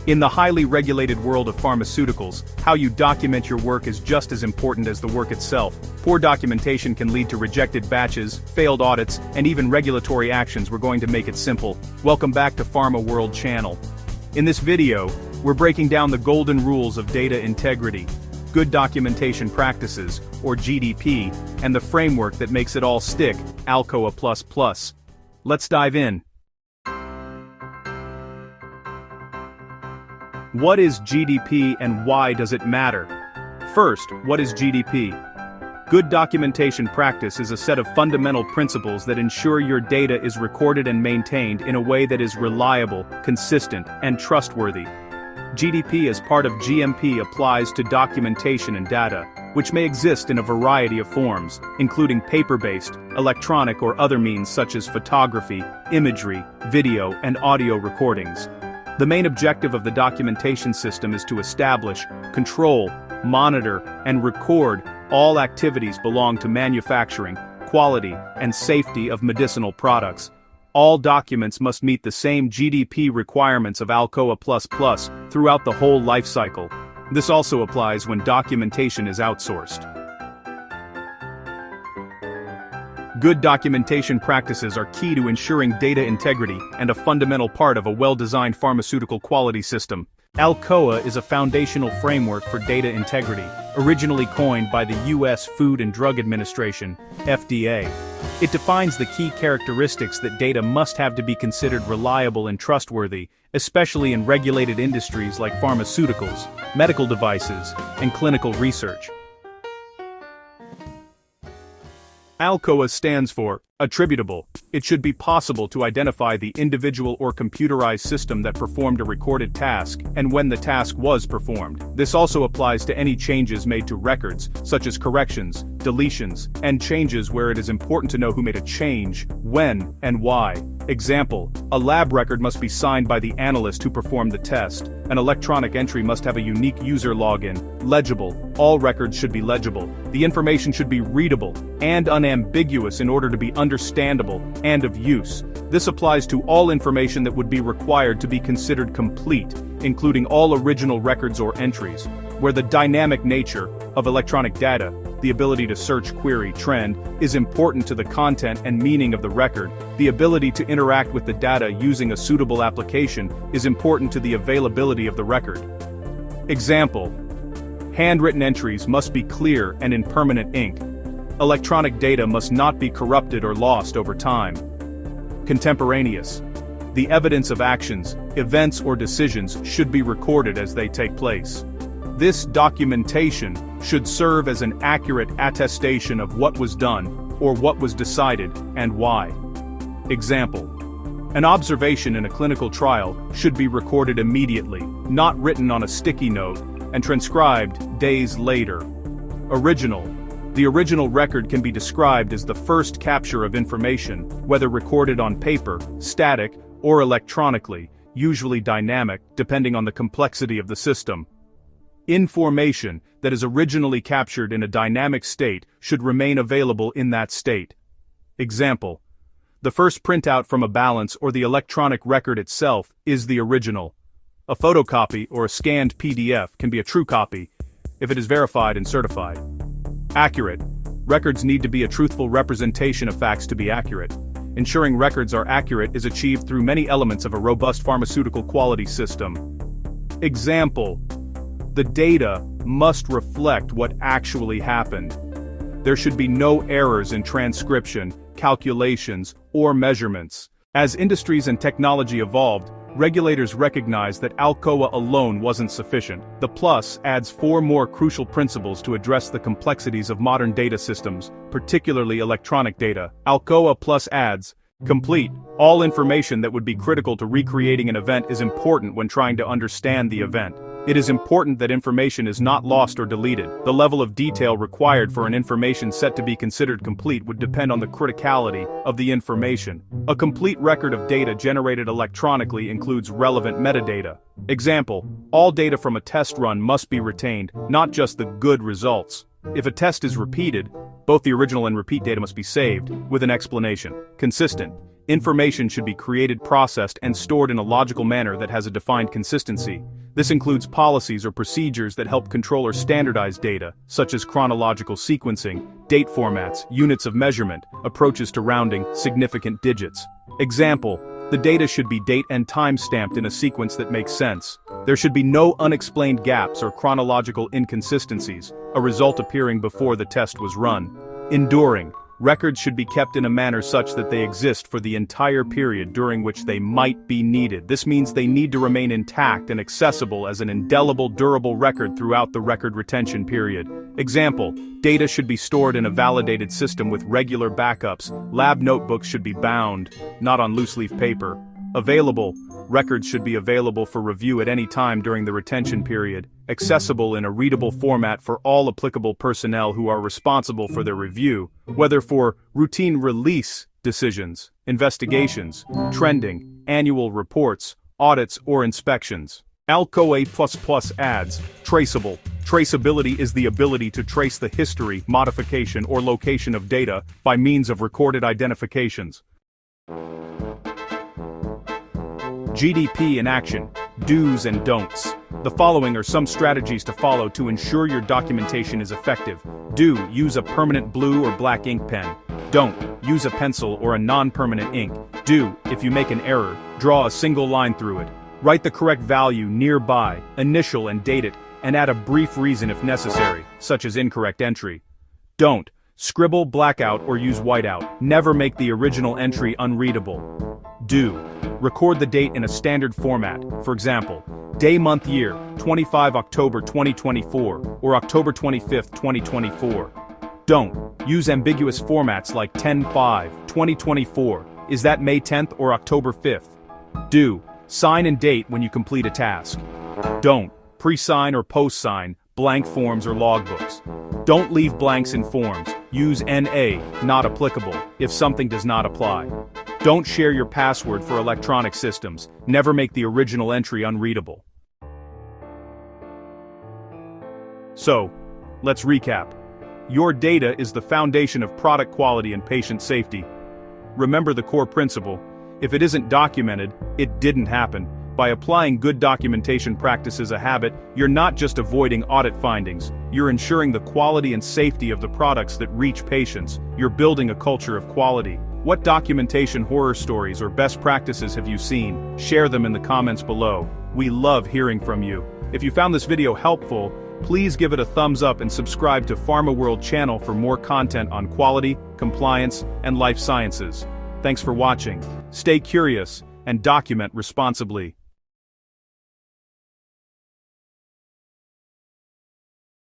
In the highly regulated world of pharmaceuticals, how you document your work is just as important as the work itself. Poor documentation can lead to rejected batches, failed audits, and even regulatory actions. We're going to make it simple. Welcome back to Pharma World Channel. In this video, we're breaking down the golden rules of data integrity, good documentation practices, or GDP, and the framework that makes it all stick, ALCOA++. Let's dive in. What is GDP and why does it matter? First, what is GDP? Good documentation practice is a set of fundamental principles that ensure your data is recorded and maintained in a way that is reliable, consistent, and trustworthy. GDP as part of GMP applies to documentation and data, which may exist in a variety of forms, including paper-based, electronic or other means such as photography, imagery, video, and audio recordings. The main objective of the documentation system is to establish, control, monitor, and record all activities belong to manufacturing, quality, and safety of medicinal products. All documents must meet the same GDP requirements of ALCOA++ throughout the whole life cycle. This also applies when documentation is outsourced. Good documentation practices are key to ensuring data integrity and a fundamental part of a well-designed pharmaceutical quality system. ALCOA is a foundational framework for data integrity, originally coined by the U.S. Food and Drug Administration, FDA. It defines the key characteristics that data must have to be considered reliable and trustworthy, especially in regulated industries like pharmaceuticals, medical devices, and clinical research. ALCOA stands for Attributable. It should be possible to identify the individual or computerized system that performed a recorded task and when the task was performed. This also applies to any changes made to records, such as corrections, deletions, and changes where it is important to know who made a change, when, and why. Example, a lab record must be signed by the analyst who performed the test. An electronic entry must have a unique user login. Legible. All records should be legible. The information should be readable and unambiguous in order to be understandable and of use. This applies to all information that would be required to be considered complete, including all original records or entries. Where the dynamic nature of electronic data, the ability to search, query, trend, is important to the content and meaning of the record, the ability to interact with the data using a suitable application is important to the availability of the record. Example: handwritten entries must be clear and in permanent ink. Electronic data must not be corrupted or lost over time. Contemporaneous. The evidence of actions, events or decisions should be recorded as they take place. This documentation should serve as an accurate attestation of what was done, or what was decided, and why. Example: an observation in a clinical trial should be recorded immediately, not written on a sticky note, and transcribed days later. Original. The original record can be described as the first capture of information, whether recorded on paper, static, or electronically, usually dynamic, depending on the complexity of the system. Information that is originally captured in a dynamic state should remain available in that state. Example: the first printout from a balance or the electronic record itself is the original. A photocopy or a scanned PDF can be a true copy if it is verified and certified. Accurate. Records need to be a truthful representation of facts to be accurate. Ensuring records are accurate is achieved through many elements of a robust pharmaceutical quality system. Example: the data must reflect what actually happened. There should be no errors in transcription, calculations, or measurements. As industries and technology evolved, regulators recognized that ALCOA alone wasn't sufficient. The plus adds 4 more crucial principles to address the complexities of modern data systems, particularly electronic data. ALCOA plus adds: complete. All information that would be critical to recreating an event is important when trying to understand the event. It is important that information is not lost or deleted. The level of detail required for an information set to be considered complete would depend on the criticality of the information. A complete record of data generated electronically includes relevant metadata. Example: all data from a test run must be retained, not just the good results. If a test is repeated, both the original and repeat data must be saved, with an explanation. Consistent. Information should be created, processed, and stored in a logical manner that has a defined consistency. This includes policies or procedures that help control or standardize data, such as chronological sequencing, date formats, units of measurement, approaches to rounding, significant digits. Example: the data should be date and time stamped in a sequence that makes sense. There should be no unexplained gaps or chronological inconsistencies, a result appearing before the test was run. Enduring: records should be kept in a manner such that they exist for the entire period during which they might be needed. This means they need to remain intact and accessible as an indelible, durable record throughout the record retention period. Example: data should be stored in a validated system with regular backups. Lab notebooks should be bound, not on loose-leaf paper. Available: records should be available for review at any time during the retention period. Accessible in a readable format for all applicable personnel who are responsible for their review, whether for routine release decisions, investigations, trending, annual reports, audits, or inspections. ALCOA++ adds, Traceable. Traceability is the ability to trace the history, modification, or location of data by means of recorded identifications. GDP in action, do's and don'ts. The following are some strategies to follow to ensure your documentation is effective. Do: use a permanent blue or black ink pen. Don't: use a pencil or a non-permanent ink. Do: if you make an error, draw a single line through it. Write the correct value nearby, initial and date it, and add a brief reason if necessary, such as incorrect entry. Don't: scribble blackout or use whiteout. Never make the original entry unreadable. Do: record the date in a standard format, for example, day, month, year, 25 October 2024, or October 25, 2024. Don't: use ambiguous formats like 10/5, 2024, is that May 10th or October 5th? Do: sign and date when you complete a task. Don't: pre-sign or post-sign blank forms or logbooks. Don't leave blanks in forms. Use NA, not applicable, if something does not apply. Don't share your password for electronic systems. Never make the original entry unreadable. So, let's recap. Your data is the foundation of product quality and patient safety. Remember the core principle: if it isn't documented, it didn't happen. By applying good documentation practice as a habit, you're not just avoiding audit findings, you're ensuring the quality and safety of the products that reach patients. You're building a culture of quality. What documentation horror stories or best practices have you seen? Share them in the comments below. We love hearing from you. If you found this video helpful, please give it a thumbs up and subscribe to Pharma World channel for more content on quality, compliance, and life sciences. Thanks for watching. Stay curious and document responsibly.